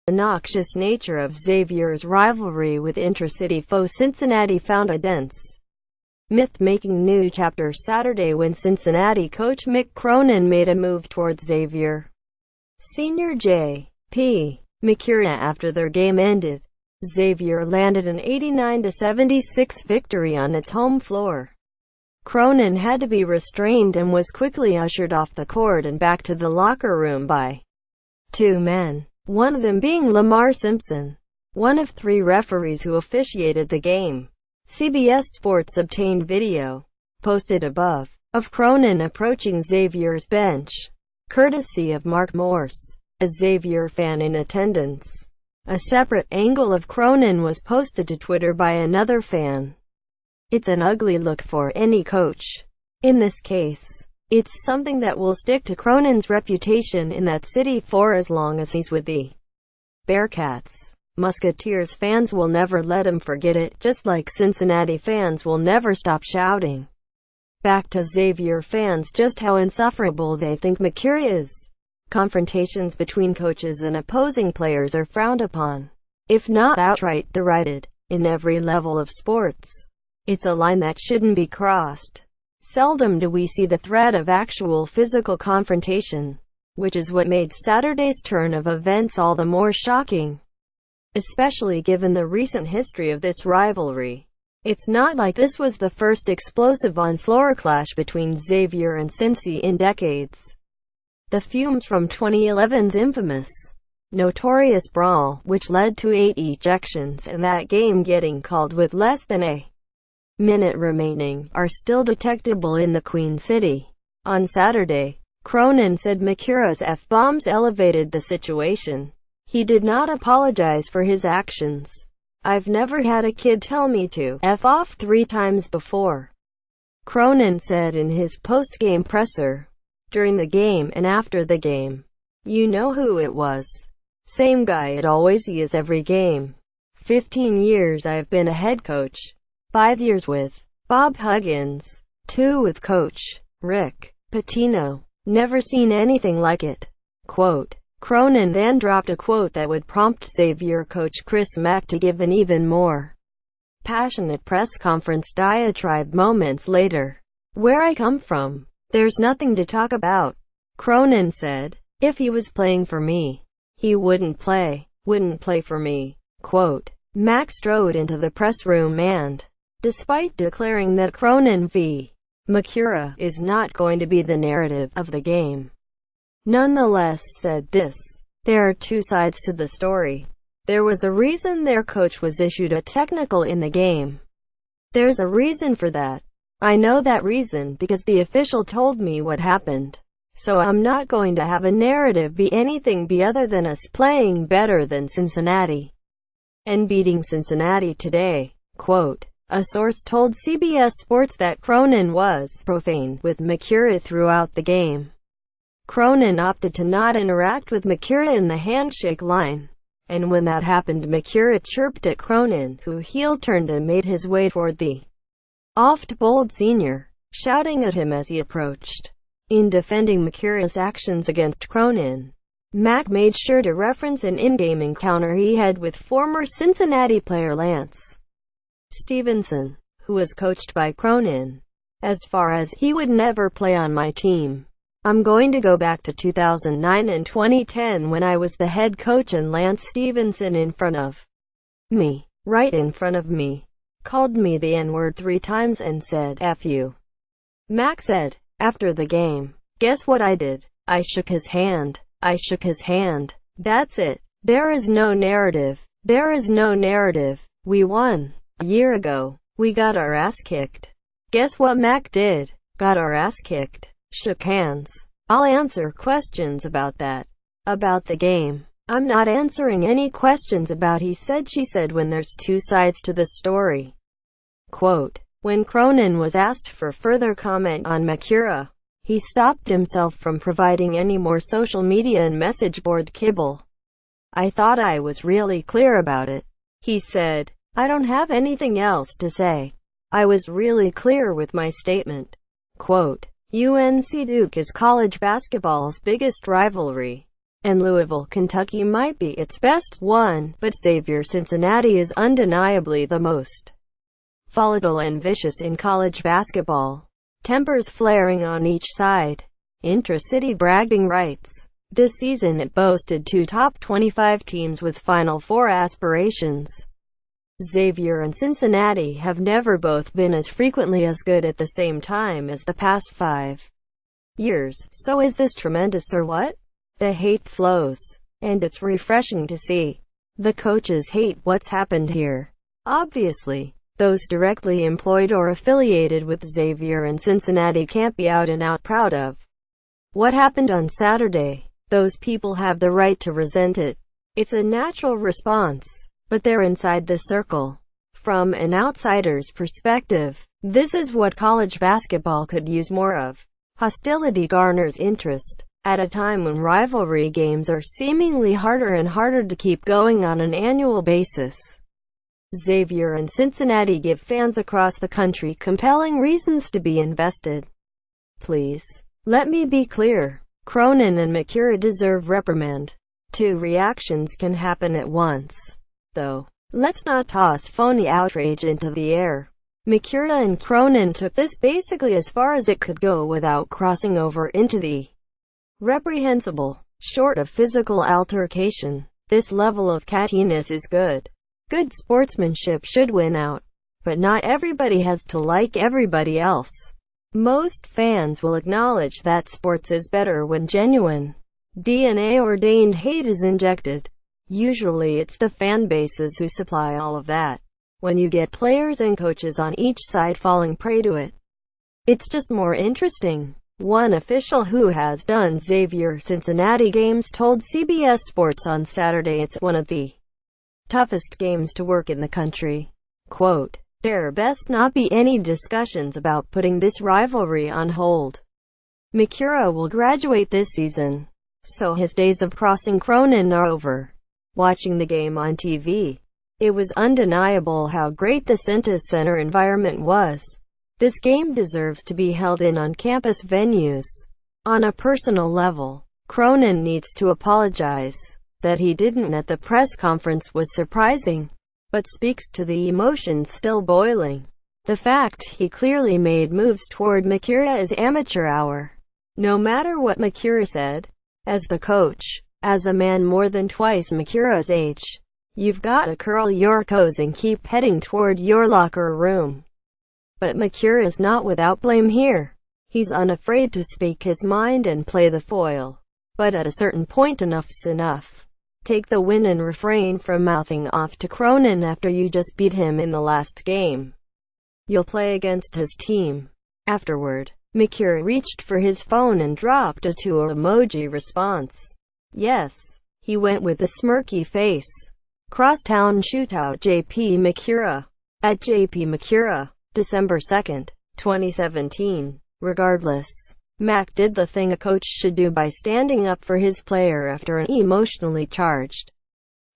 The noxious nature of Xavier's rivalry with intra-city foe Cincinnati found a dense, myth-making new chapter Saturday when Cincinnati coach Mick Cronin made a move toward Xavier Senior J.P. McCurry after their game ended. Xavier landed an 89-76 victory on its home floor. Cronin had to be restrained and was quickly ushered off the court and back to the locker room by two men, one of them being Lamar Simpson, one of three referees who officiated the game. CBS Sports obtained video, posted above, of Cronin approaching Xavier's bench, courtesy of Mark Morse, a Xavier fan in attendance. A separate angle of Cronin was posted to Twitter by another fan. It's an ugly look for any coach. In this case, it's something that will stick to Cronin's reputation in that city for as long as he's with the Bearcats. Musketeers fans will never let him forget it, just like Cincinnati fans will never stop shouting back to Xavier fans just how insufferable they think McCurry is. Confrontations between coaches and opposing players are frowned upon, if not outright derided, in every level of sports. It's a line that shouldn't be crossed. Seldom do we see the threat of actual physical confrontation, which is what made Saturday's turn of events all the more shocking, especially given the recent history of this rivalry. It's not like this was the first explosive on-floor clash between Xavier and Cincy in decades. The fumes from 2011's infamous, notorious brawl, which led to 8 ejections and that game getting called with less than a minute remaining, are still detectable in the Queen City. On Saturday, Cronin said McCurry's F-bombs elevated the situation. He did not apologize for his actions. "I've never had a kid tell me to F off 3 times before," Cronin said in his post-game presser. During the game and after the game, "You know who it was. Same guy it always is every game. 15 years I've been a head coach. 5 years with Bob Huggins, 2 with Coach Rick Pitino. Never seen anything like it." Quote. Cronin then dropped a quote that would prompt Xavier coach Chris Mack to give an even more passionate press conference diatribe moments later. "Where I come from, there's nothing to talk about," Cronin said. "If he was playing for me, he wouldn't play for me." Quote. Mack strode into the press room and, despite declaring that Cronin v. McCurry is not going to be the narrative of the game, nonetheless said this: "There are two sides to the story. There was a reason their coach was issued a technical in the game. There's a reason for that. I know that reason because the official told me what happened. So I'm not going to have a narrative be anything other than us playing better than Cincinnati and beating Cincinnati today." Quote. A source told CBS Sports that Cronin was profane with McCurry throughout the game. Cronin opted to not interact with McCurry in the handshake line, and when that happened McCurry chirped at Cronin, who heel-turned and made his way toward the oft-bowled senior, shouting at him as he approached. In defending McCurry's actions against Cronin, Mack made sure to reference an in-game encounter he had with former Cincinnati player Lance Stevenson, who was coached by Cronin. "As far as he would never play on my team. I'm going to go back to 2009 and 2010 when I was the head coach and Lance Stevenson in front of me, right in front of me, called me the N-word 3 times and said, 'F you.'" Mack said, after the game, "Guess what I did? I shook his hand. I shook his hand. That's it. There is no narrative. There is no narrative. We won. A year ago, we got our ass kicked. Guess what Mack did? Got our ass kicked. Shook hands. I'll answer questions about that. About the game. I'm not answering any questions about he said she said when there's two sides to the story." Quote. When Cronin was asked for further comment on McCurry, he stopped himself from providing any more social media and message board kibble. "I thought I was really clear about it," he said. "I don't have anything else to say. I was really clear with my statement." Quote. UNC-Duke is college basketball's biggest rivalry, and Louisville, Kentucky might be its best one, but Xavier-Cincinnati is undeniably the most volatile and vicious in college basketball. Tempers flaring on each side. Intra-city bragging rights. This season it boasted 2 top 25 teams with Final Four aspirations. Xavier and Cincinnati have never both been as frequently as good at the same time as the past 5 years. So is this tremendous or what? The hate flows, and it's refreshing to see. The coaches hate what's happened here. Obviously, those directly employed or affiliated with Xavier and Cincinnati can't be out and out proud of what happened on Saturday. Those people have the right to resent it. It's a natural response. But they're inside the circle. From an outsider's perspective, this is what college basketball could use more of. Hostility garners interest, at a time when rivalry games are seemingly harder and harder to keep going on an annual basis. Xavier and Cincinnati give fans across the country compelling reasons to be invested. Please, let me be clear. Cronin and Mikura deserve reprimand. 2 reactions can happen at once, though. Let's not toss phony outrage into the air. Mikura and Cronin took this basically as far as it could go without crossing over into the reprehensible. Short of physical altercation, this level of cattiness is good. Good sportsmanship should win out. But not everybody has to like everybody else. Most fans will acknowledge that sports is better when genuine, DNA-ordained hate is injected. Usually it's the fan bases who supply all of that. When you get players and coaches on each side falling prey to it, it's just more interesting. One official who has done Xavier-Cincinnati games told CBS Sports on Saturday it's one of the toughest games to work in the country. Quote, "There best not be any discussions about putting this rivalry on hold. Mikura will graduate this season, so his days of crossing Cronin are over." Watching the game on TV, it was undeniable how great the Cintas Center environment was. This game deserves to be held in on-campus venues. On a personal level, Cronin needs to apologize. That he didn't at the press conference was surprising, but speaks to the emotions still boiling. The fact he clearly made moves toward Mikura is amateur hour. No matter what Mikura said, as the coach, as a man more than twice Mikura's age, you've got to curl your toes and keep heading toward your locker room. But Mikura's not without blame here. He's unafraid to speak his mind and play the foil. But at a certain point enough's enough. Take the win and refrain from mouthing off to Cronin after you just beat him in the last game. You'll play against his team. Afterward, Mikura reached for his phone and dropped a 2 emoji response. Yes, he went with a smirky face. Crosstown shootout JP Mikura. At JP Mikura, December 2nd, 2017. Regardless, Mac did the thing a coach should do by standing up for his player after an emotionally charged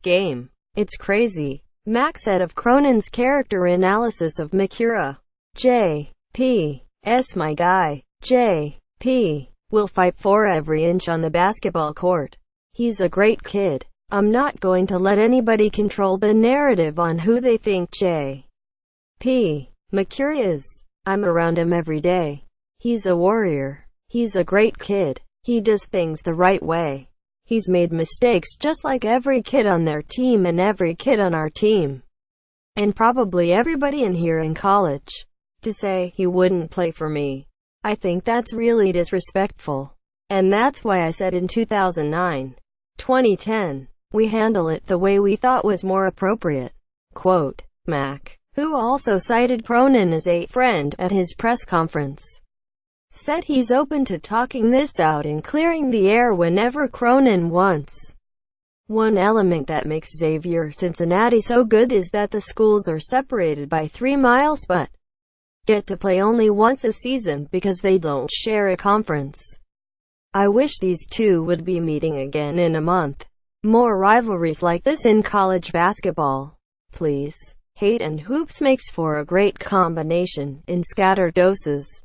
game. It's crazy, Mac said of Cronin's character analysis of Mikura. J.P.'s my guy. J.P. will fight for every inch on the basketball court. He's a great kid. I'm not going to let anybody control the narrative on who they think J.P. Mikura is. I'm around him every day. He's a warrior. He's a great kid. He does things the right way. He's made mistakes just like every kid on their team and every kid on our team. And probably everybody in here in college. To say he wouldn't play for me, I think that's really disrespectful. And that's why I said in 2009, 2010, we handle it the way we thought was more appropriate. Quote, Mac, who also cited Cronin as a friend at his press conference, said he's open to talking this out and clearing the air whenever Cronin wants. One element that makes Xavier-Cincinnati so good is that the schools are separated by 3 miles but get to play only once a season because they don't share a conference. I wish these two would be meeting again in a month. More rivalries like this in college basketball, please. Hate and hoops makes for a great combination, in scattered doses.